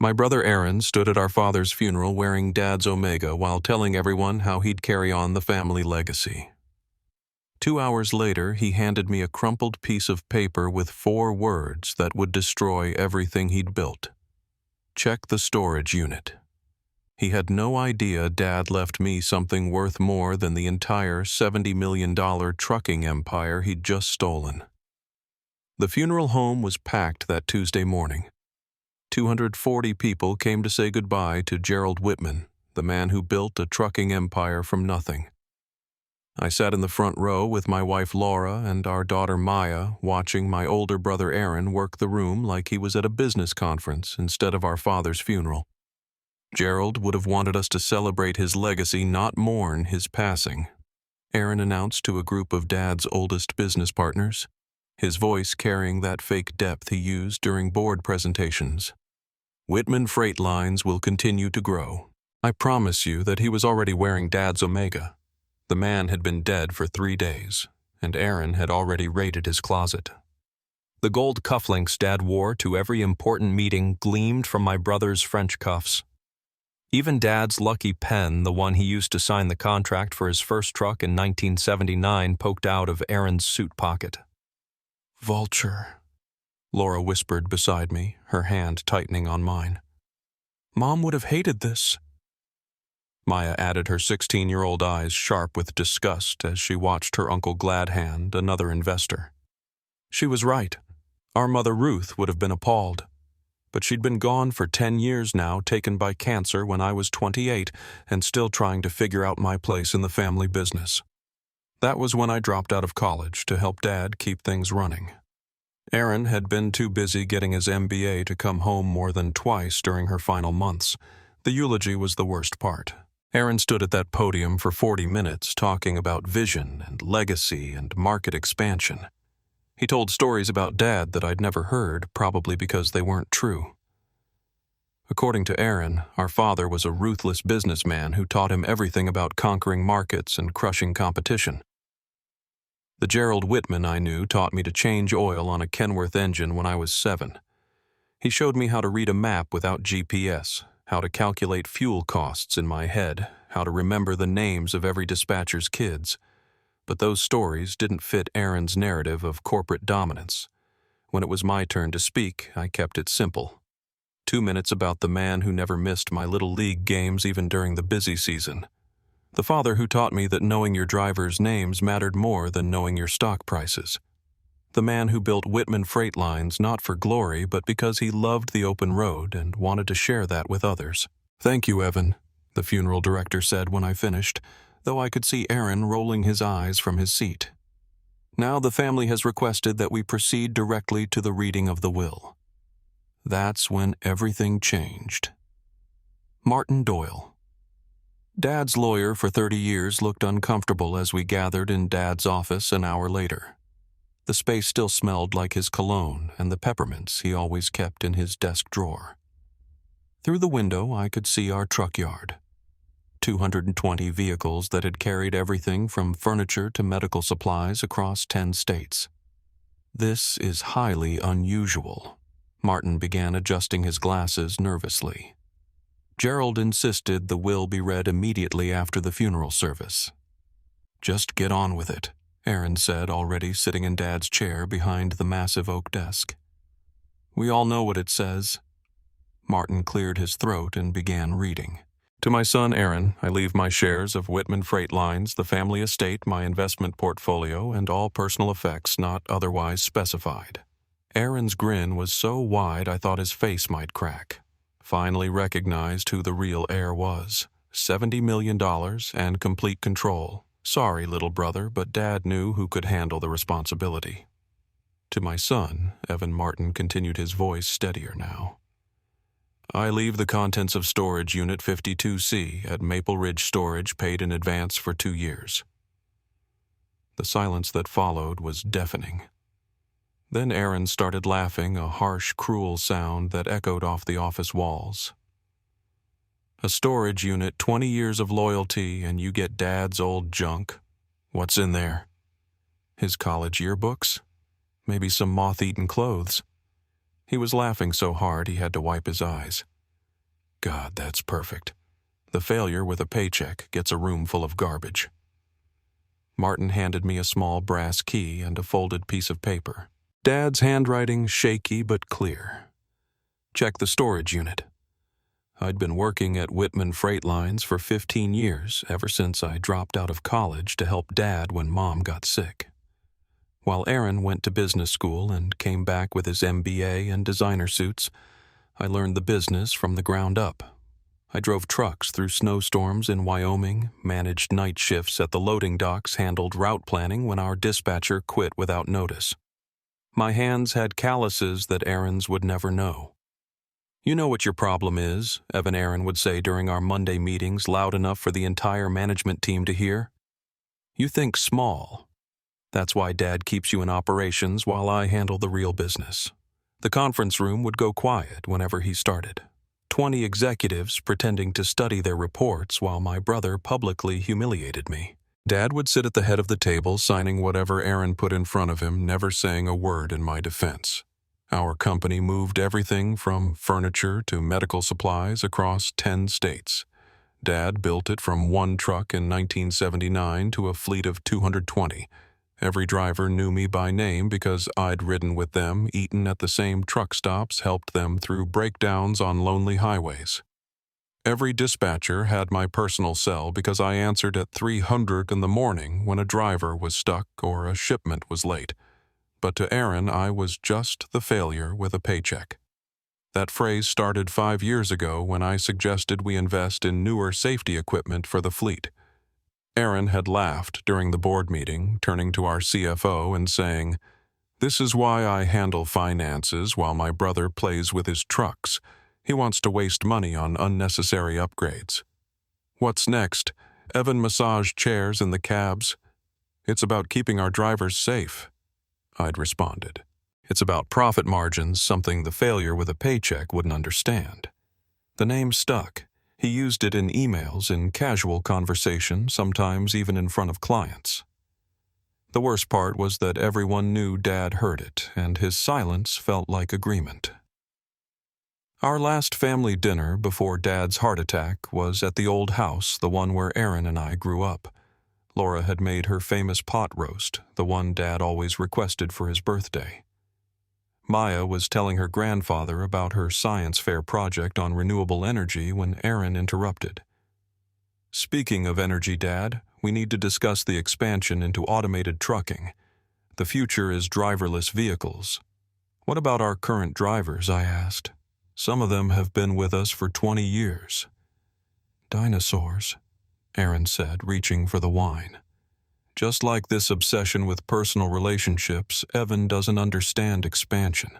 My brother Aaron stood at our father's funeral wearing Dad's Omega while telling everyone how he'd carry on the family legacy. 2 hours later, he handed me a crumpled piece of paper with 4 words that would destroy everything he'd built. Check the storage unit. He had no idea Dad left me something worth more than the entire $70 million trucking empire he'd just stolen. The funeral home was packed that Tuesday morning. 240 people came to say goodbye to Gerald Whitman, the man who built a trucking empire from nothing. I sat in the front row with my wife Laura and our daughter Maya, watching my older brother Aaron work the room like he was at a business conference instead of our father's funeral. Gerald would have wanted us to celebrate his legacy, not mourn his passing, Aaron announced to a group of Dad's oldest business partners, his voice carrying that fake depth he used during board presentations. Whitman Freight Lines will continue to grow. I promise you that he was already wearing Dad's Omega. The man had been dead for 3 days, and Aaron had already raided his closet. The gold cufflinks Dad wore to every important meeting gleamed from my brother's French cuffs. Even Dad's lucky pen, the one he used to sign the contract for his first truck in 1979, poked out of Aaron's suit pocket. "Vulture," Laura whispered beside me, her hand tightening on mine. "Mom would have hated this." Maya added her 16-year-old eyes sharp with disgust as she watched her Uncle Gladhand, another investor. She was right. Our mother Ruth would have been appalled. But she'd been gone for 10 years now, taken by cancer when I was 28, and still trying to figure out my place in the family business. That was when I dropped out of college to help Dad keep things running. Aaron had been too busy getting his MBA to come home more than twice during her final months. The eulogy was the worst part. Aaron stood at that podium for 40 minutes talking about vision and legacy and market expansion. He told stories about Dad that I'd never heard, probably because they weren't true. According to Aaron, our father was a ruthless businessman who taught him everything about conquering markets and crushing competition. The Gerald Whitman I knew taught me to change oil on a Kenworth engine when I was 7. He showed me how to read a map without GPS, how to calculate fuel costs in my head, how to remember the names of every dispatcher's kids. But those stories didn't fit Aaron's narrative of corporate dominance. When it was my turn to speak, I kept it simple. 2 minutes about the man who never missed my little league games even during the busy season. The father who taught me that knowing your drivers' names mattered more than knowing your stock prices. The man who built Whitman Freight Lines not for glory, but because he loved the open road and wanted to share that with others. "Thank you, Evan," the funeral director said when I finished, though I could see Aaron rolling his eyes from his seat. "Now the family has requested that we proceed directly to the reading of the will." That's when everything changed. Martin Doyle. Dad's lawyer for 30 years looked uncomfortable as we gathered in Dad's office an hour later. The space still smelled like his cologne and the peppermints he always kept in his desk drawer. Through the window, I could see our truck yard. 220 vehicles that had carried everything from furniture to medical supplies across 10 states. "This is highly unusual." Martin began adjusting his glasses nervously. Gerald insisted the will be read immediately after the funeral service. "Just get on with it," Aaron said, already sitting in Dad's chair behind the massive oak desk. "We all know what it says." Martin cleared his throat and began reading. "To my son Aaron, I leave my shares of Whitman Freight Lines, the family estate, my investment portfolio, and all personal effects not otherwise specified." Aaron's grin was so wide I thought his face might crack. Finally recognized who the real heir was. $70 million and complete control. Sorry, little brother, but Dad knew who could handle the responsibility. To my son, Evan Martin continued, his voice steadier now. "I leave the contents of Storage Unit 52C at Maple Ridge Storage paid in advance for 2 years." The silence that followed was deafening. Then Aaron started laughing, a harsh, cruel sound that echoed off the office walls. "A storage unit, 20 years of loyalty, and you get Dad's old junk. What's in there? His college yearbooks? Maybe some moth-eaten clothes." He was laughing so hard he had to wipe his eyes. God, that's perfect. The failure with a paycheck gets a room full of garbage. Martin handed me a small brass key and a folded piece of paper. Dad's handwriting shaky but clear. Check the storage unit. I'd been working at Whitman Freight Lines for 15 years, ever since I dropped out of college to help Dad when Mom got sick. While Aaron went to business school and came back with his MBA and designer suits, I learned the business from the ground up. I drove trucks through snowstorms in Wyoming, managed night shifts at the loading docks, handled route planning when our dispatcher quit without notice. My hands had calluses that Aaron's would never know. You know what your problem is, Evan Aaron would say during our Monday meetings loud enough for the entire management team to hear. You think small. That's why Dad keeps you in operations while I handle the real business. The conference room would go quiet whenever he started. 20 executives pretending to study their reports while my brother publicly humiliated me. Dad would sit at the head of the table signing whatever Aaron put in front of him, never saying a word in my defense. Our company moved everything from furniture to medical supplies across 10 states. Dad built it from one truck in 1979 to a fleet of 220. Every driver knew me by name because I'd ridden with them, eaten at the same truck stops, helped them through breakdowns on lonely highways. Every dispatcher had my personal cell because I answered at 300 in the morning when a driver was stuck or a shipment was late. But to Aaron, I was just the failure with a paycheck. That phrase started 5 years ago when I suggested we invest in newer safety equipment for the fleet. Aaron had laughed during the board meeting, turning to our CFO and saying, "This is why I handle finances while my brother plays with his trucks. He wants to waste money on unnecessary upgrades." What's next? Evan massaged chairs in the cabs. It's about keeping our drivers safe, I'd responded. It's about profit margins, something the failure with a paycheck wouldn't understand. The name stuck. He used it in emails, in casual conversation, sometimes even in front of clients. The worst part was that everyone knew Dad heard it, and his silence felt like agreement. Our last family dinner before Dad's heart attack was at the old house, the one where Aaron and I grew up. Laura had made her famous pot roast, the one Dad always requested for his birthday. Maya was telling her grandfather about her science fair project on renewable energy when Aaron interrupted. "Speaking of energy, Dad, we need to discuss the expansion into automated trucking. The future is driverless vehicles." "What about our current drivers?" I asked. "Some of them have been with us for 20 years. "Dinosaurs," Aaron said, reaching for the wine. "Just like this obsession with personal relationships, Evan doesn't understand expansion.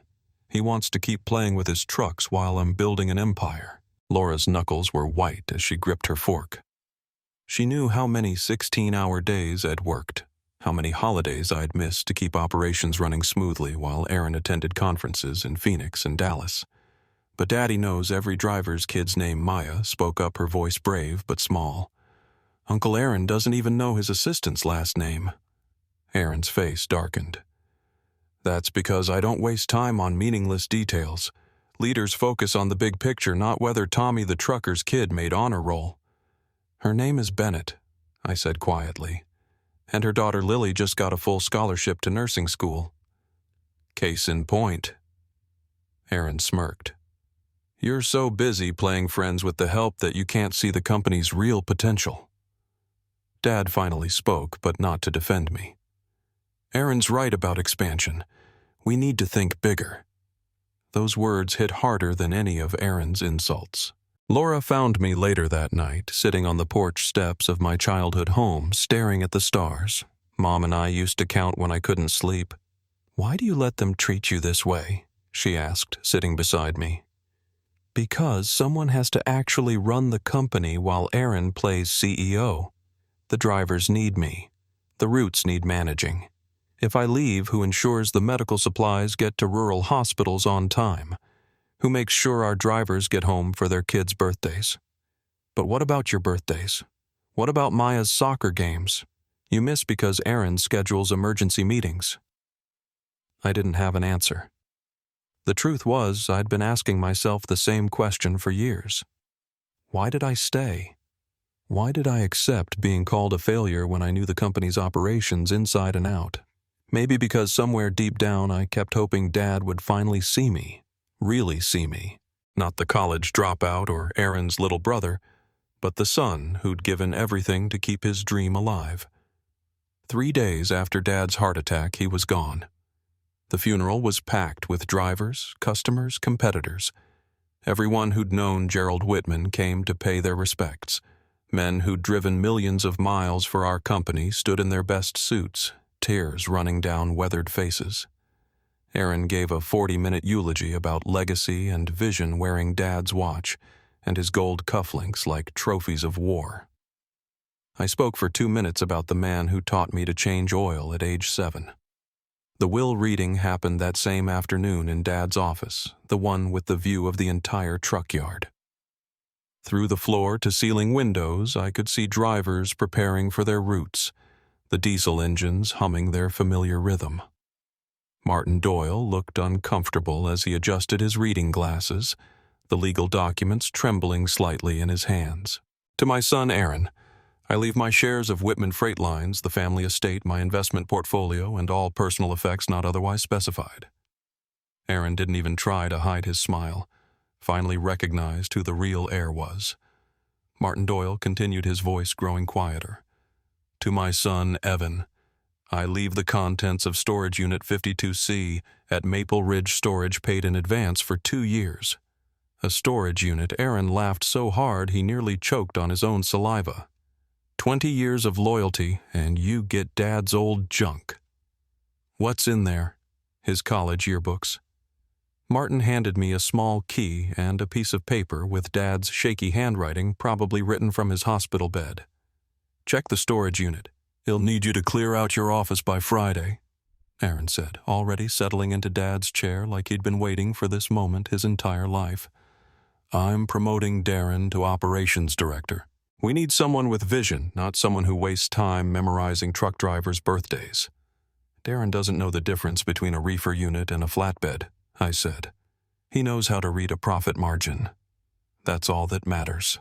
He wants to keep playing with his trucks while I'm building an empire." Laura's knuckles were white as she gripped her fork. She knew how many 16-hour days I'd worked, how many holidays I'd missed to keep operations running smoothly while Aaron attended conferences in Phoenix and Dallas. "But Daddy knows every driver's kid's name Maya," spoke up, her voice brave but small. "Uncle Aaron doesn't even know his assistant's last name." Aaron's face darkened. "That's because I don't waste time on meaningless details. Leaders focus on the big picture, not whether Tommy the trucker's kid made honor roll." "Her name is Bennett," I said quietly, "and her daughter Lily just got a full scholarship to nursing school." "Case in point." Aaron smirked. "You're so busy playing friends with the help that you can't see the company's real potential." Dad finally spoke, but not to defend me. "Aaron's right about expansion. We need to think bigger." Those words hit harder than any of Aaron's insults. Laura found me later that night, sitting on the porch steps of my childhood home, staring at the stars. Mom and I used to count when I couldn't sleep. "Why do you let them treat you this way?" she asked, sitting beside me. "Because someone has to actually run the company while Aaron plays CEO. The drivers need me. The routes need managing. If I leave, who ensures the medical supplies get to rural hospitals on time? Who makes sure our drivers get home for their kids' birthdays? But what about your birthdays? What about Maya's soccer games? You miss because Aaron schedules emergency meetings." I didn't have an answer. The truth was, I'd been asking myself the same question for years. Why did I stay? Why did I accept being called a failure when I knew the company's operations inside and out? Maybe because somewhere deep down I kept hoping Dad would finally see me, really see me. Not the college dropout or Aaron's little brother, but the son who'd given everything to keep his dream alive. 3 days after Dad's heart attack, he was gone. The funeral was packed with drivers, customers, competitors. Everyone who'd known Gerald Whitman came to pay their respects. Men who'd driven millions of miles for our company stood in their best suits, tears running down weathered faces. Aaron gave a 40-minute eulogy about legacy and vision wearing Dad's watch and his gold cufflinks like trophies of war. I spoke for 2 minutes about the man who taught me to change oil at age 7. The will reading happened that same afternoon in Dad's office, the one with the view of the entire truck yard. Through the floor-to-ceiling windows, I could see drivers preparing for their routes, the diesel engines humming their familiar rhythm. Martin Doyle looked uncomfortable as he adjusted his reading glasses, the legal documents trembling slightly in his hands. To my son Aaron, I leave my shares of Whitman Freight Lines, the family estate, my investment portfolio, and all personal effects not otherwise specified. Aaron didn't even try to hide his smile, finally recognized who the real heir was. Martin Doyle continued, his voice growing quieter. To my son, Evan, I leave the contents of Storage Unit 52C at Maple Ridge Storage paid in advance for 2 years. A storage unit. Aaron laughed so hard he nearly choked on his own saliva. 20 years of loyalty, and you get Dad's old junk. What's in there? His college yearbooks. Martin handed me a small key and a piece of paper with Dad's shaky handwriting, probably written from his hospital bed. Check the storage unit. He'll need you to clear out your office by Friday, Aaron said, already settling into Dad's chair like he'd been waiting for this moment his entire life. I'm promoting Darren to operations director. We need someone with vision, not someone who wastes time memorizing truck drivers' birthdays. Darren doesn't know the difference between a reefer unit and a flatbed, I said. He knows how to read a profit margin. That's all that matters.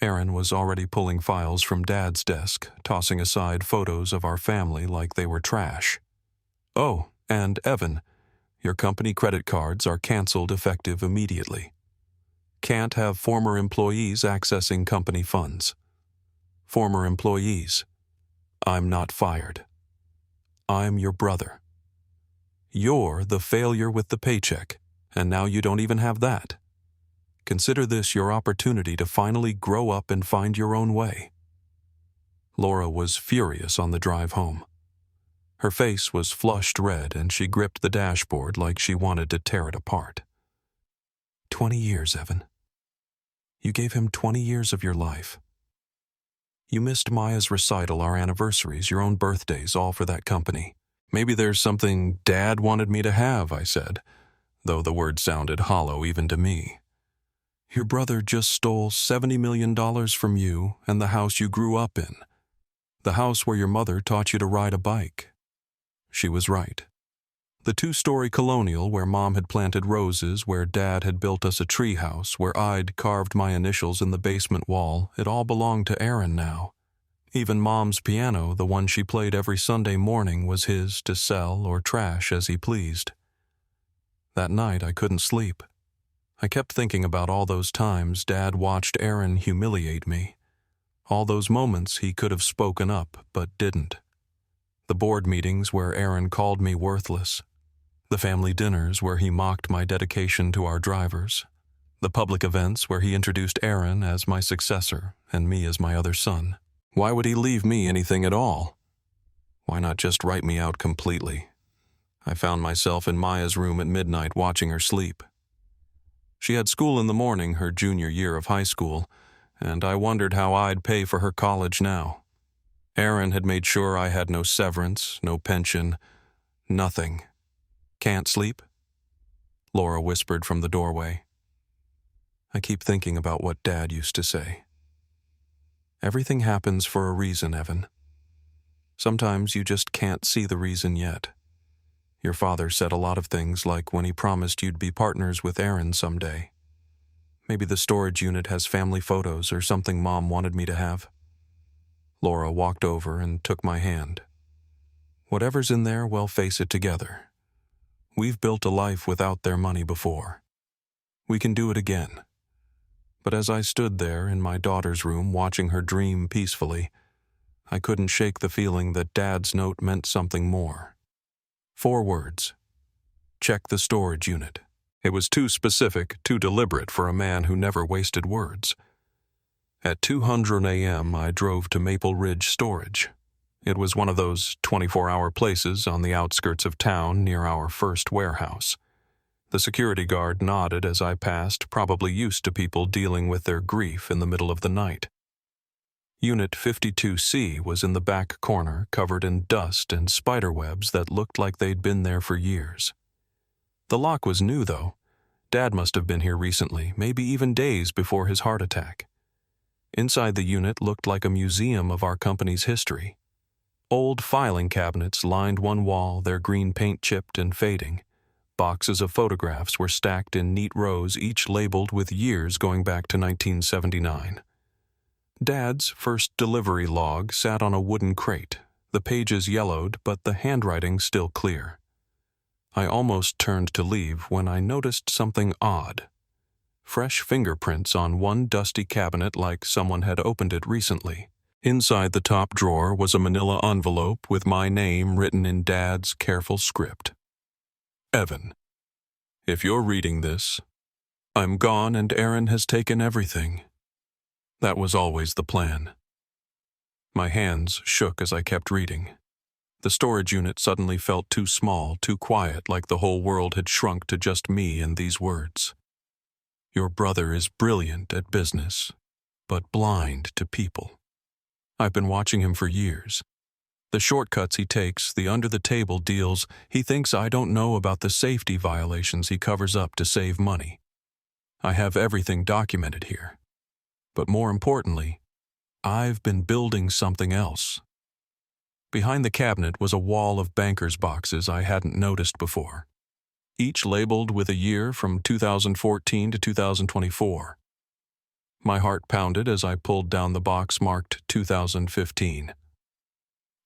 Aaron was already pulling files from Dad's desk, tossing aside photos of our family like they were trash. Oh, and Evan, your company credit cards are canceled effective immediately. Can't have former employees accessing company funds. Former employees. I'm not fired. I'm your brother. You're the failure with the paycheck, and now you don't even have that. Consider this your opportunity to finally grow up and find your own way. Laura was furious on the drive home. Her face was flushed red, and she gripped the dashboard like she wanted to tear it apart. 20 years, Evan. You gave him 20 years of your life. You missed Maya's recital, our anniversaries, your own birthdays, all for that company. Maybe there's something Dad wanted me to have, I said, though the word sounded hollow even to me. Your brother just stole $70 million from you and the house you grew up in. The house where your mother taught you to ride a bike. She was right. The 2-story colonial where Mom had planted roses, where Dad had built us a tree house, where I'd carved my initials in the basement wall, it all belonged to Aaron now. Even Mom's piano, the one she played every Sunday morning, was his to sell or trash as he pleased. That night I couldn't sleep. I kept thinking about all those times Dad watched Aaron humiliate me. All those moments he could have spoken up, but didn't. The board meetings where Aaron called me worthless. The family dinners where he mocked my dedication to our drivers. The public events where he introduced Aaron as my successor and me as my other son. Why would he leave me anything at all? Why not just write me out completely? I found myself in Maya's room at midnight watching her sleep. She had school in the morning, her junior year of high school, and I wondered how I'd pay for her college now. Aaron had made sure I had no severance, no pension, nothing. Can't sleep? Laura whispered from the doorway. I keep thinking about what Dad used to say. Everything happens for a reason, Evan. Sometimes you just can't see the reason yet. Your father said a lot of things, like when he promised you'd be partners with Aaron someday. Maybe the storage unit has family photos or something Mom wanted me to have. Laura walked over and took my hand. Whatever's in there, we'll face it together. We've built a life without their money before. We can do it again. But as I stood there in my daughter's room watching her dream peacefully, I couldn't shake the feeling that Dad's note meant something more. 4 words. Check the storage unit. It was too specific, too deliberate for a man who never wasted words. At 2:00 a.m., I drove to Maple Ridge Storage. It was one of those 24-hour places on the outskirts of town near our first warehouse. The security guard nodded as I passed, probably used to people dealing with their grief in the middle of the night. Unit 52C was in the back corner, covered in dust and spider webs that looked like they'd been there for years. The lock was new, though. Dad must have been here recently, maybe even days before his heart attack. Inside the unit looked like a museum of our company's history. Old filing cabinets lined one wall, their green paint chipped and fading. Boxes of photographs were stacked in neat rows, each labeled with years going back to 1979. Dad's first delivery log sat on a wooden crate, the pages yellowed, but the handwriting still clear. I almost turned to leave when I noticed something odd. Fresh fingerprints on one dusty cabinet like someone had opened it recently. Inside the top drawer was a manila envelope with my name written in Dad's careful script. Evan, if you're reading this, I'm gone and Aaron has taken everything. That was always the plan. My hands shook as I kept reading. The storage unit suddenly felt too small, too quiet, like the whole world had shrunk to just me and these words. Your brother is brilliant at business, but blind to people. I've been watching him for years. The shortcuts he takes, the under-the-table deals, he thinks I don't know about the safety violations he covers up to save money. I have everything documented here. But more importantly, I've been building something else. Behind the cabinet was a wall of banker's boxes I hadn't noticed before, each labeled with a year from 2014 to 2024. My heart pounded as I pulled down the box marked 2015.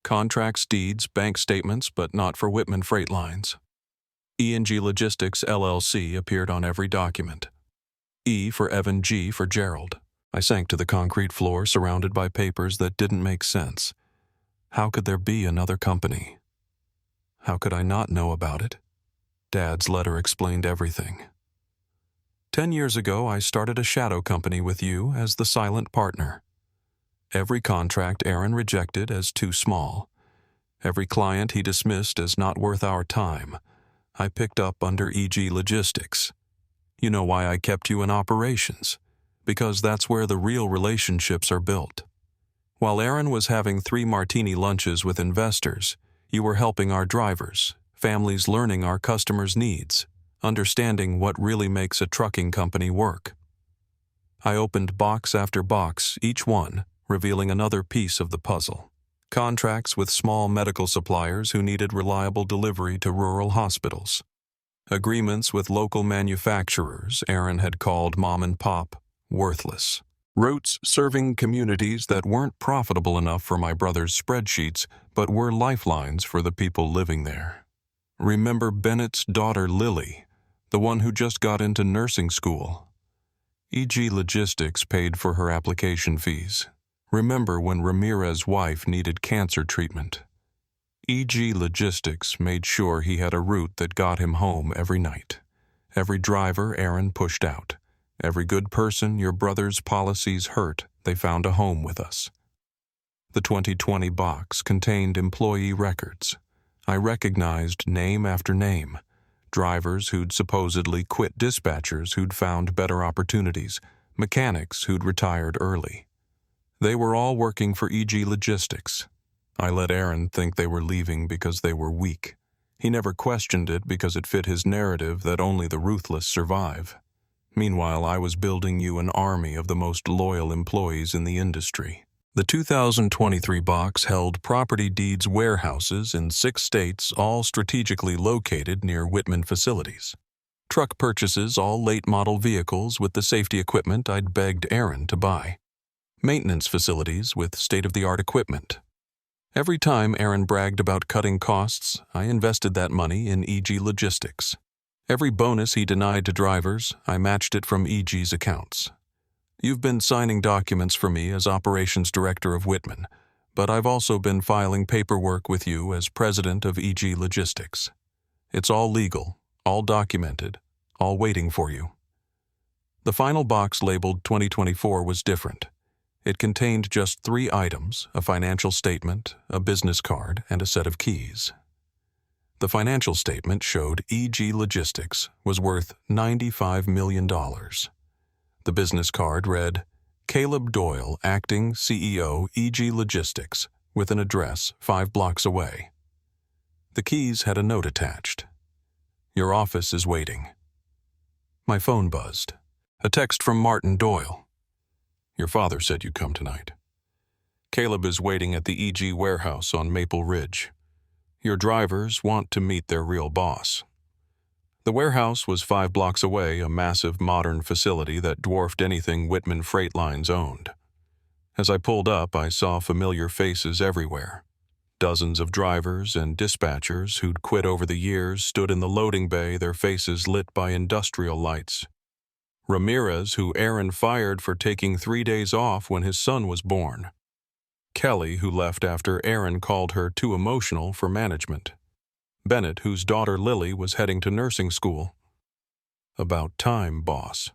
Contracts, deeds, bank statements, but not for Whitman Freight Lines. E&G Logistics, LLC appeared on every document. E for Evan, G for Gerald. I sank to the concrete floor, surrounded by papers that didn't make sense. How could there be another company? How could I not know about it? Dad's letter explained everything. 10 years ago, I started a shadow company with you as the silent partner. Every contract Aaron rejected as too small. Every client he dismissed as not worth our time, I picked up under EG Logistics. You know why I kept you in operations? Because that's where the real relationships are built. While Aaron was having 3 martini lunches with investors, you were helping our drivers, families learning our customers' needs, understanding what really makes a trucking company work. I opened box after box, each one revealing another piece of the puzzle. Contracts with small medical suppliers who needed reliable delivery to rural hospitals. Agreements with local manufacturers Aaron had called mom and pop worthless. Routes serving communities that weren't profitable enough for my brother's spreadsheets, but were lifelines for the people living there. Remember Bennett's daughter Lily, the one who just got into nursing school? EG Logistics paid for her application fees. Remember when Ramirez's wife needed cancer treatment? EG Logistics made sure he had a route that got him home every night. Every driver Aaron pushed out. Every good person your brother's policies hurt, they found a home with us. The 2020 box contained employee records. I recognized name after name. Drivers who'd supposedly quit, dispatchers who'd found better opportunities, mechanics who'd retired early. They were all working for EG Logistics. I let Aaron think they were leaving because they were weak. He never questioned it because it fit his narrative that only the ruthless survive. Meanwhile, I was building you an army of the most loyal employees in the industry. The 2023 box held property deeds warehouses in 6 states, all strategically located near Whitman facilities. Truck purchases, all late-model vehicles with the safety equipment I'd begged Aaron to buy. Maintenance facilities with state-of-the-art equipment. Every time Aaron bragged about cutting costs, I invested that money in EG Logistics. Every bonus he denied to drivers, I matched it from EG's accounts. You've been signing documents for me as operations director of Whitman, but I've also been filing paperwork with you as president of EG Logistics. It's all legal, all documented, all waiting for you. The final box labeled 2024 was different. It contained just 3 items: a financial statement, a business card, and a set of keys. The financial statement showed EG Logistics was worth $95 million. The business card read, Caleb Doyle, Acting CEO, EG Logistics, with an address 5 blocks away. The keys had a note attached. Your office is waiting. My phone buzzed. A text from Martin Doyle. Your father said you'd come tonight. Caleb is waiting at the EG warehouse on Maple Ridge. Your drivers want to meet their real boss. The warehouse was 5 blocks away, a massive modern facility that dwarfed anything Whitman Freight Lines owned. As I pulled up, I saw familiar faces everywhere. Dozens of drivers and dispatchers who'd quit over the years stood in the loading bay, their faces lit by industrial lights. Ramirez, who Aaron fired for taking 3 days off when his son was born. Kelly, who left after Aaron called her too emotional for management. Bennett, whose daughter Lily was heading to nursing school. About time, boss.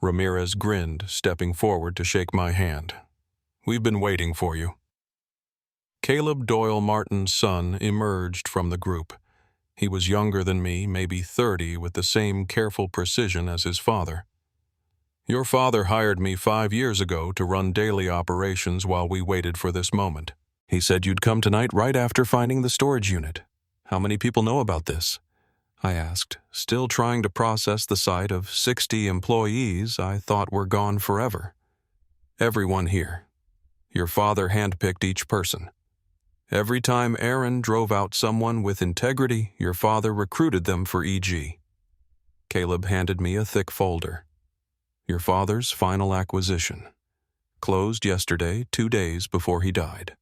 Ramirez grinned, stepping forward to shake my hand. We've been waiting for you. Caleb Doyle Martin's son emerged from the group. He was younger than me, maybe 30, with the same careful precision as his father. Your father hired me 5 years ago to run daily operations while we waited for this moment. He said you'd come tonight right after finding the storage unit. How many people know about this? I asked, still trying to process the sight of 60 employees I thought were gone forever. Everyone here. Your father handpicked each person. Every time Aaron drove out someone with integrity, your father recruited them for EG. Caleb handed me a thick folder. Your father's final acquisition. Closed yesterday, 2 days before he died.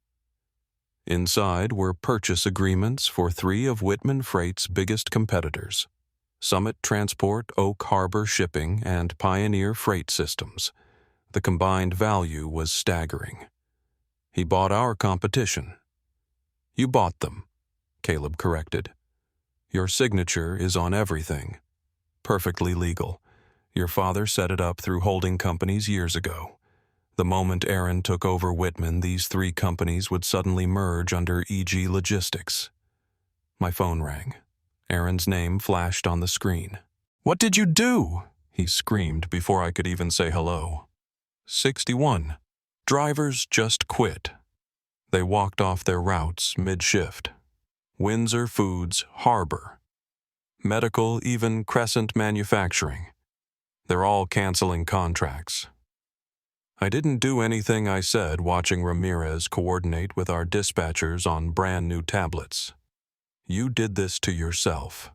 Inside were purchase agreements for 3 of Whitman Freight's biggest competitors: Summit Transport, Oak Harbor Shipping, and Pioneer Freight Systems. The combined value was staggering. He bought our competition. You bought them, Caleb corrected. Your signature is on everything. Perfectly legal. Your father set it up through holding companies years ago. The moment Aaron took over Whitman, these 3 companies would suddenly merge under EG Logistics. My phone rang. Aaron's name flashed on the screen. What did you do? He screamed before I could even say hello. 61. Drivers just quit. They walked off their routes mid-shift. Windsor Foods, Harbor. Medical, even Crescent Manufacturing. They're all canceling contracts. I didn't do anything I said, watching Ramirez coordinate with our dispatchers on brand new tablets. You did this to yourself.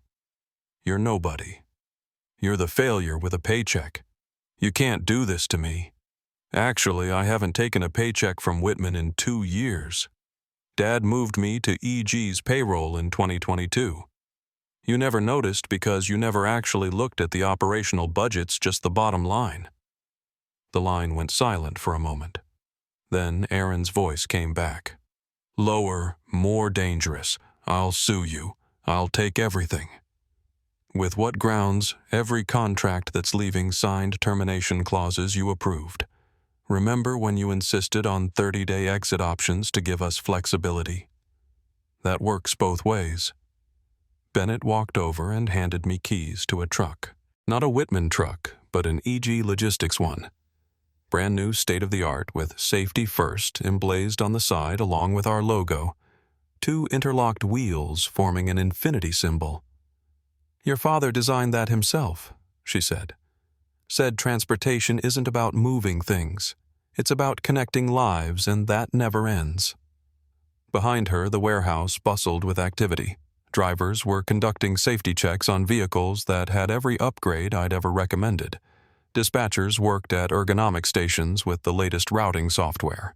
You're nobody. You're the failure with a paycheck. You can't do this to me. Actually, I haven't taken a paycheck from Whitman in 2 years. Dad moved me to EG's payroll in 2022. You never noticed because you never actually looked at the operational budgets, just the bottom line. The line went silent for a moment. Then Aaron's voice came back. Lower, more dangerous. I'll sue you. I'll take everything. With what grounds? Every contract that's leaving signed termination clauses you approved. Remember when you insisted on 30-day exit options to give us flexibility? That works both ways. Bennett walked over and handed me keys to a truck. Not a Whitman truck, but an EG Logistics one. Brand new state-of-the-art with safety first emblazed on the side along with our logo. 2 interlocked wheels forming an infinity symbol. Your father designed that himself, she said. Said transportation isn't about moving things. It's about connecting lives, and that never ends. Behind her, the warehouse bustled with activity. Drivers were conducting safety checks on vehicles that had every upgrade I'd ever recommended. Dispatchers worked at ergonomic stations with the latest routing software.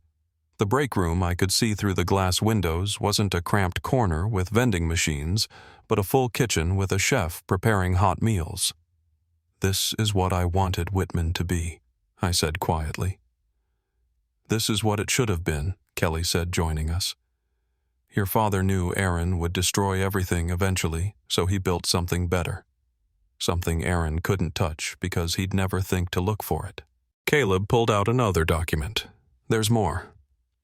The break room I could see through the glass windows wasn't a cramped corner with vending machines, but a full kitchen with a chef preparing hot meals. "This is what I wanted Whitman to be," I said quietly. "This is what it should have been," Kelly said, joining us. "Your father knew Aaron would destroy everything eventually, so he built something better. Something Aaron couldn't touch because he'd never think to look for it." Caleb pulled out another document. "There's more.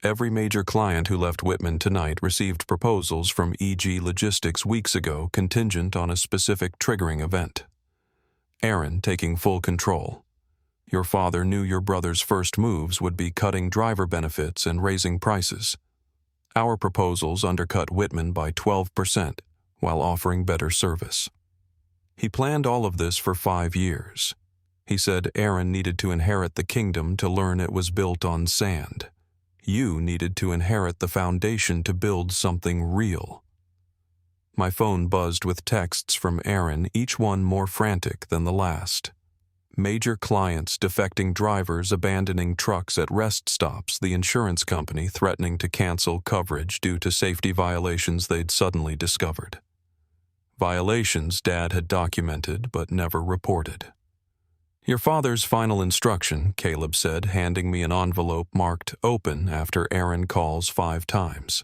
Every major client who left Whitman tonight received proposals from EG Logistics weeks ago contingent on a specific triggering event. Aaron taking full control. Your father knew your brother's first moves would be cutting driver benefits and raising prices. Our proposals undercut Whitman by 12% while offering better service. He planned all of this for 5 years. He said Aaron needed to inherit the kingdom to learn it was built on sand. You needed to inherit the foundation to build something real." My phone buzzed with texts from Aaron, each one more frantic than the last. Major clients defecting, drivers abandoning trucks at rest stops, the insurance company threatening to cancel coverage due to safety violations they'd suddenly discovered. Violations Dad had documented but never reported. "Your father's final instruction," Caleb said, handing me an envelope marked "Open" after Aaron calls 5 times.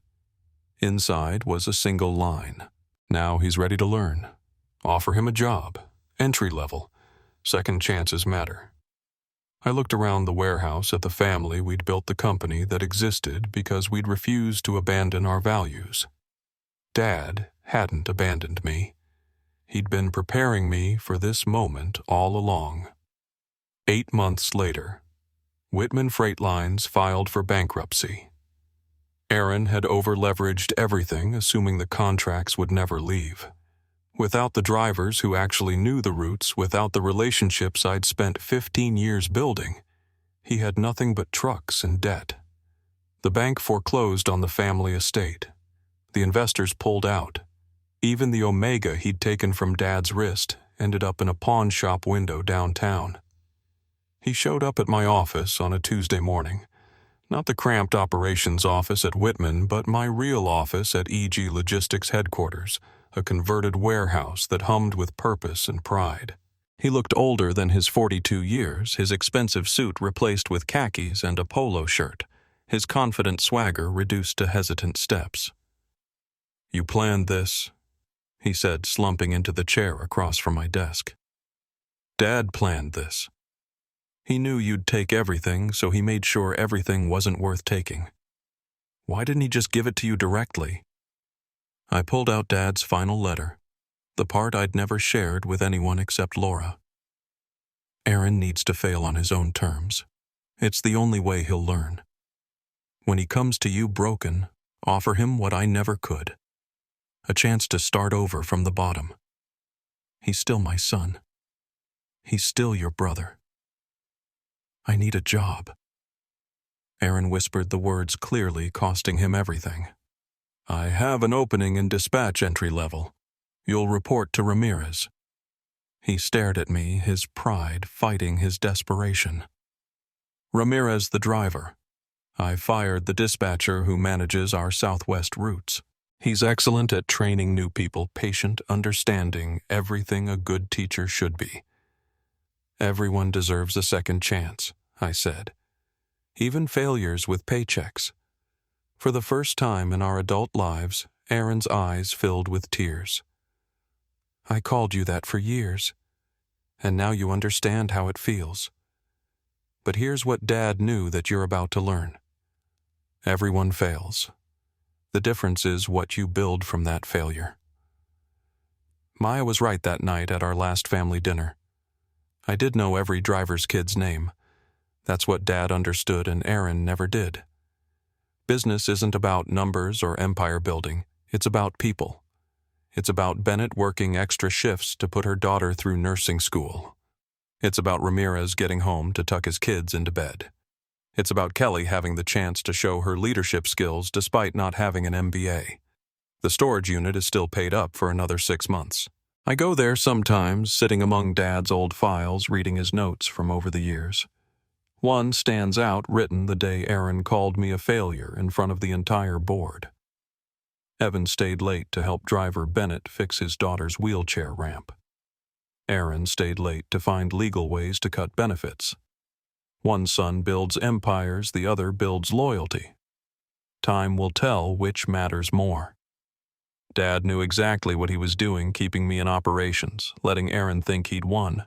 Inside was a single line. "Now he's ready to learn. Offer him a job. Entry level. Second chances matter." I looked around the warehouse at the family we'd built the company that existed because we'd refused to abandon our values. Dad hadn't abandoned me. He'd been preparing me for this moment all along. 8 months later, Whitman Freight Lines filed for bankruptcy. Aaron had over-leveraged everything, assuming the contracts would never leave. Without the drivers who actually knew the routes, without the relationships I'd spent 15 years building, he had nothing but trucks and debt. The bank foreclosed on the family estate. The investors pulled out. Even the Omega he'd taken from Dad's wrist ended up in a pawn shop window downtown. He showed up at my office on a Tuesday morning. Not the cramped operations office at Whitman, but my real office at EG Logistics headquarters, a converted warehouse that hummed with purpose and pride. He looked older than his 42 years, his expensive suit replaced with khakis and a polo shirt, his confident swagger reduced to hesitant steps. "You planned this," he said, slumping into the chair across from my desk. "Dad planned this. He knew you'd take everything, so he made sure everything wasn't worth taking. Why didn't he just give it to you directly?" I pulled out Dad's final letter, the part I'd never shared with anyone except Laura. "Aaron needs to fail on his own terms. It's the only way he'll learn. When he comes to you broken, offer him what I never could. A chance to start over from the bottom. He's still my son. He's still your brother. I need a job." Aaron whispered the words clearly, costing him everything. "I have an opening in dispatch entry level. You'll report to Ramirez." He stared at me, his pride fighting his desperation. "Ramirez the driver. I fired the dispatcher who manages our southwest routes. He's excellent at training new people, patient, understanding, everything a good teacher should be." "Everyone deserves a second chance," I said. "Even failures with paychecks." For the first time in our adult lives, Aaron's eyes filled with tears. "I called you that for years, and now you understand how it feels. But here's what Dad knew that you're about to learn. Everyone fails. The difference is what you build from that failure." Maya was right that night at our last family dinner. I did know every driver's kid's name. That's what Dad understood and Aaron never did. Business isn't about numbers or empire building. It's about people. It's about Bennett working extra shifts to put her daughter through nursing school. It's about Ramirez getting home to tuck his kids into bed. It's about Kelly having the chance to show her leadership skills despite not having an MBA. The storage unit is still paid up for another 6 months. I go there sometimes, sitting among Dad's old files, reading his notes from over the years. One stands out, written the day Aaron called me a failure in front of the entire board. Evan stayed late to help driver Bennett fix his daughter's wheelchair ramp. Aaron stayed late to find legal ways to cut benefits. One son builds empires, the other builds loyalty. Time will tell which matters more. Dad knew exactly what he was doing, keeping me in operations, letting Aaron think he'd won.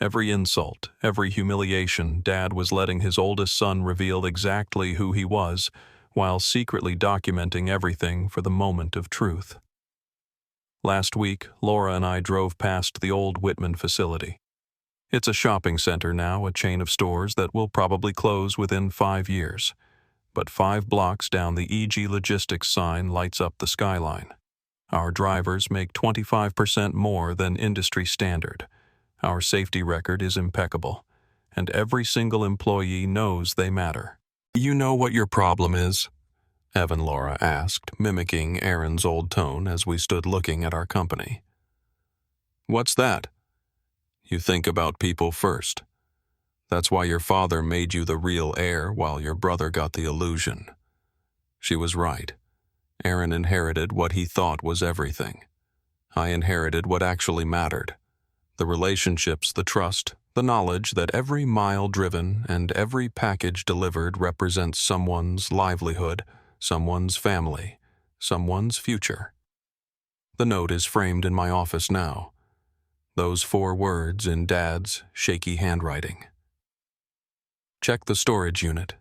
Every insult, every humiliation, Dad was letting his oldest son reveal exactly who he was, while secretly documenting everything for the moment of truth. Last week, Laura and I drove past the old Whitman facility. It's a shopping center now, a chain of stores that will probably close within 5 years. But 5 blocks down the EG Logistics sign lights up the skyline. Our drivers make 25% more than industry standard. Our safety record is impeccable, and every single employee knows they matter. You know what your problem is? Evan Laura asked, mimicking Aaron's old tone as we stood looking at our company. What's that? You think about people first. That's why your father made you the real heir while your brother got the illusion. She was right. Aaron inherited what he thought was everything. I inherited what actually mattered. The relationships, the trust, the knowledge that every mile driven and every package delivered represents someone's livelihood, someone's family, someone's future. The note is framed in my office now. Those 4 words in Dad's shaky handwriting. Check the storage unit.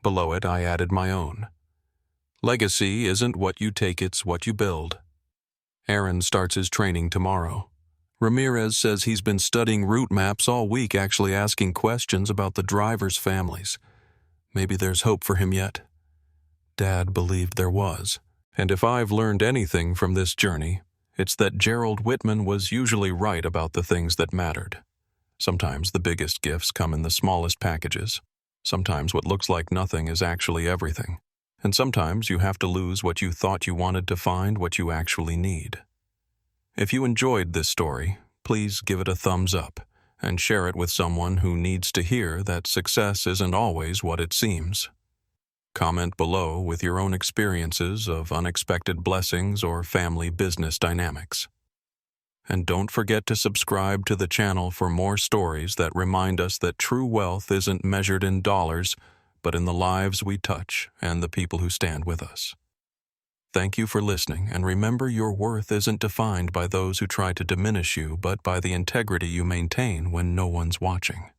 Below it, I added my own. Legacy isn't what you take, it's what you build. Aaron starts his training tomorrow. Ramirez says he's been studying route maps all week, actually asking questions about the drivers' families. Maybe there's hope for him yet. Dad believed there was. And if I've learned anything from this journey, it's that Gerald Whitman was usually right about the things that mattered. Sometimes the biggest gifts come in the smallest packages. Sometimes what looks like nothing is actually everything. And sometimes you have to lose what you thought you wanted to find what you actually need. If you enjoyed this story, please give it a thumbs up and share it with someone who needs to hear that success isn't always what it seems. Comment below with your own experiences of unexpected blessings or family business dynamics. And don't forget to subscribe to the channel for more stories that remind us that true wealth isn't measured in dollars, but in the lives we touch and the people who stand with us. Thank you for listening, and remember, your worth isn't defined by those who try to diminish you, but by the integrity you maintain when no one's watching.